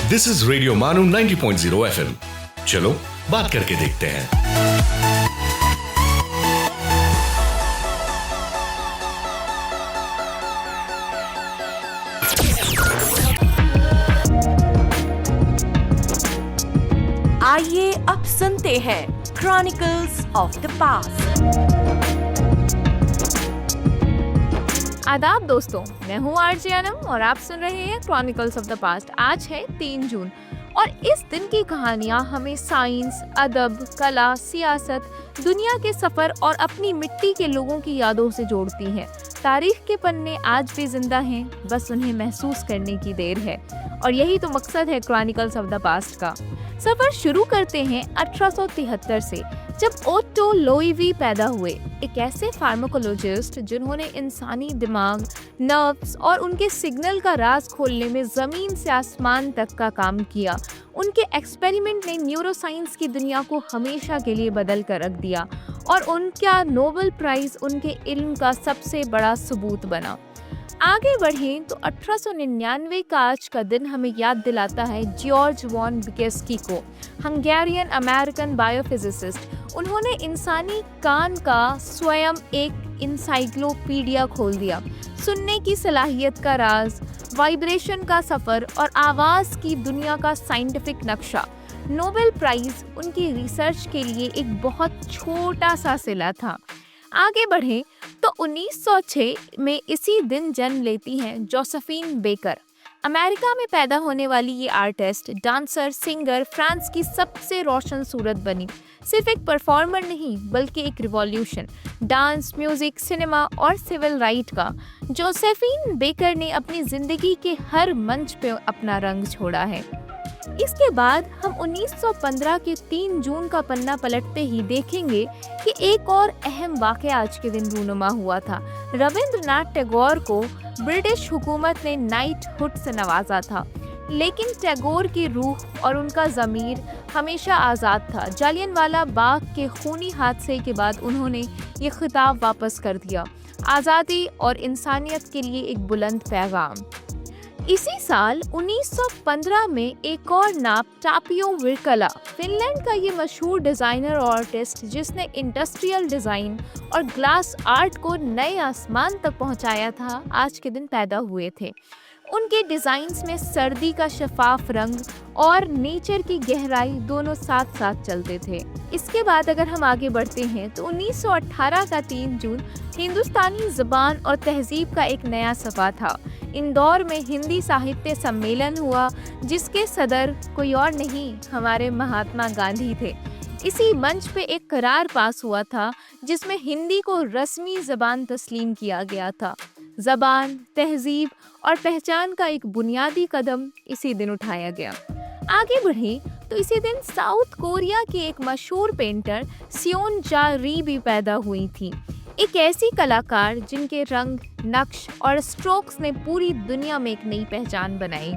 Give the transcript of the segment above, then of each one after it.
This is radio मानू 90.0 FM। चलो बात करके देखते हैं। आइए अब सुनते हैं क्रॉनिकल्स ऑफ द पास्ट। आदाब दोस्तों, मैं हूँ आरजे अनम और आप सुन रहे हैं क्रॉनिकल्स ऑफ द पास्ट। आज है 3 जून और इस दिन की कहानियाँ हमें साइंस, अदब, कला, सियासत, दुनिया के सफर और अपनी मिट्टी के लोगों की यादों से जोड़ती हैं। तारीख के पन्ने आज भी जिंदा हैं, बस उन्हें महसूस करने की देर है और यही तो मकसद है क्रॉनिकल्स ऑफ द पास्ट का। सफर शुरू करते हैं 1873 से, जब ओटो लोइवी पैदा हुए, एक ऐसे फार्माकोलॉजिस्ट जिन्होंने इंसानी दिमाग, नर्व्स और उनके सिग्नल का राज खोलने में ज़मीन से आसमान तक का काम किया। उनके एक्सपेरिमेंट ने न्यूरोसाइंस की दुनिया को हमेशा के लिए बदल कर रख दिया और उनका नोबेल प्राइज़ उनके इल्म का सबसे बड़ा सबूत बना। आगे बढ़ें तो 1899 का आज का दिन हमें याद दिलाता है जॉर्ज वॉन बिकेस्की को, हंगेरियन अमेरिकन बायोफिजिसिस्ट। उन्होंने इंसानी कान का स्वयं एक इंसाइक्लोपीडिया खोल दिया। सुनने की सलाहियत का राज, वाइब्रेशन का सफ़र और आवाज़ की दुनिया का साइंटिफिक नक्शा। नोबेल प्राइज़ उनकी रिसर्च के लिए एक बहुत छोटा सा सिला था। आगे बढ़ें तो 1906 में इसी दिन जन्म लेती हैं जोसेफिन बेकर। अमेरिका में पैदा होने वाली ये आर्टिस्ट, डांसर, सिंगर फ्रांस की सबसे रोशन सूरत बनी। सिर्फ एक परफॉर्मर नहीं बल्कि एक रिवॉल्यूशन, डांस, म्यूजिक, सिनेमा और सिविल राइट का। जोसेफिन बेकर ने अपनी जिंदगी के हर मंच पे अपना रंग छोड़ा है। इसके बाद हम 1915 के 3 जून का पन्ना पलटते ही देखेंगे कि एक और अहम वाक़या आज के दिन रूनुमा हुआ था। रविंद्रनाथ टैगोर को ब्रिटिश हुकूमत ने नाइटहुड से नवाजा था, लेकिन टैगोर की रूह और उनका ज़मीर हमेशा आज़ाद था। जालियनवाला बाग के खूनी हादसे के बाद उन्होंने ये खिताब वापस कर दिया, आज़ादी और इंसानियत के लिए एक बुलंद पैगाम। इसी साल 1915 में एक और नाम, टापियो विर्कला, फिनलैंड का ये मशहूर डिज़ाइनर और आर्टिस्ट जिसने इंडस्ट्रियल डिज़ाइन और ग्लास आर्ट को नए आसमान तक पहुंचाया था, आज के दिन पैदा हुए थे। उनके डिज़ाइंस में सर्दी का शफाफ रंग और नेचर की गहराई दोनों साथ साथ चलते थे। इसके बाद अगर हम आगे बढ़ते हैं तो 1918 का 3 जून हिंदुस्तानी ज़बान और तहजीब का एक नया सफ़ा था। इंदौर में हिंदी साहित्य सम्मेलन हुआ, जिसके सदर कोई और नहीं, हमारे महात्मा गांधी थे। इसी मंच पे एक करार पास हुआ था जिसमें हिंदी को रस्मी ज़बान तस्लीम किया गया था। ज़बान, तहजीब और पहचान का एक बुनियादी कदम इसी दिन उठाया गया। आगे बढ़े तो इसी दिन साउथ कोरिया की एक मशहूर पेंटर सियोन जा री भी पैदा हुई थी, एक ऐसी कलाकार जिनके रंग, नक्श और स्ट्रोक्स ने पूरी दुनिया में एक नई पहचान बनाई।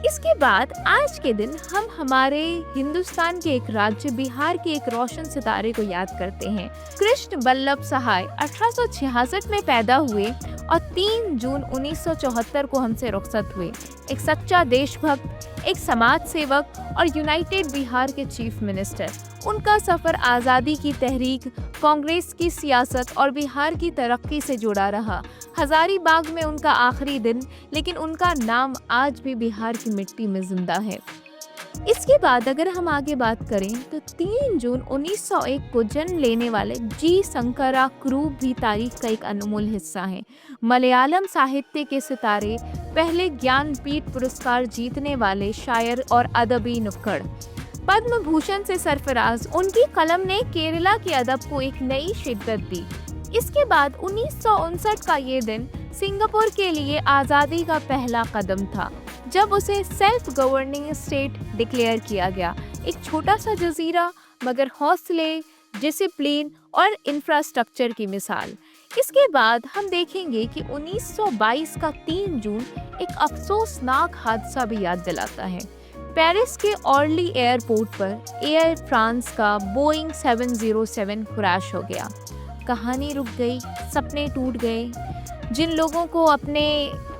इसके बाद आज के दिन हम हमारे हिंदुस्तान के एक राज्य बिहार के एक रोशन सितारे को याद करते हैं। कृष्ण बल्लभ सहाय 1866 में पैदा हुए और 3 जून 1974 को हमसे रुखसत हुए। एक सच्चा देशभक्त, एक समाज सेवक और यूनाइटेड बिहार के चीफ मिनिस्टर। उनका सफ़र आज़ादी की तहरीक, कांग्रेस की सियासत और बिहार की तरक्की से जुड़ा रहा। हजारीबाग में उनका आखिरी दिन, लेकिन उनका नाम आज भी बिहार की मिट्टी में जिंदा है। इसके बाद अगर हम आगे बात करें तो 3 जून 1901 को जन्म लेने वाले जी शंकरा क्रूब भी तारीख का एक अनमोल हिस्सा हैं। मलयालम साहित्य के सितारे, पहले ज्ञानपीठ पुरस्कार जीतने वाले शायर और अदबी नुक्कड़, पद्म भूषण से सरफराज। उनकी कलम ने केरला के अदब को एक नई शिद्दत दी। इसके बाद 1959 का ये दिन सिंगापुर के लिए आज़ादी का पहला कदम था, जब उसे सेल्फ गवर्निंग स्टेट डिक्लेयर किया गया। एक छोटा सा जजीरा, मगर हौसले, डिसिप्लिन और इंफ्रास्ट्रक्चर की मिसाल। इसके बाद हम देखेंगे कि 1922 का 3 जून एक अफसोसनाक हादसा भी याद दिलाता है। पेरिस के ऑर्ली एयरपोर्ट पर एयर फ्रांस का बोइंग 707 क्रैश हो गया। कहानी रुक गई, सपने टूट गए। जिन लोगों को अपने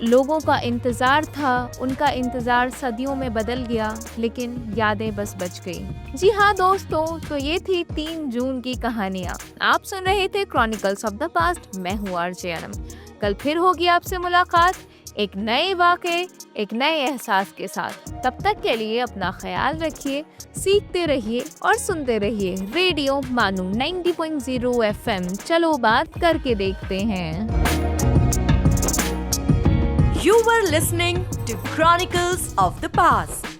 लोगों का इंतज़ार था, उनका इंतज़ार सदियों में बदल गया, लेकिन यादें बस बच गई। जी हाँ दोस्तों, तो ये थी 3 जून की कहानियाँ। आप सुन रहे थे क्रॉनिकल्स ऑफ द पास्ट। मैं हूँ आरजे अनम। कल फिर होगी आपसे मुलाकात एक नए वाक़े, एक नए एहसास के साथ। तब तक के लिए अपना ख्याल रखिए, सीखते रहिए और सुनते रहिए रेडियो मानू 90.0 FM। चलो बात करके देखते हैं। You were listening to Chronicles of the Past.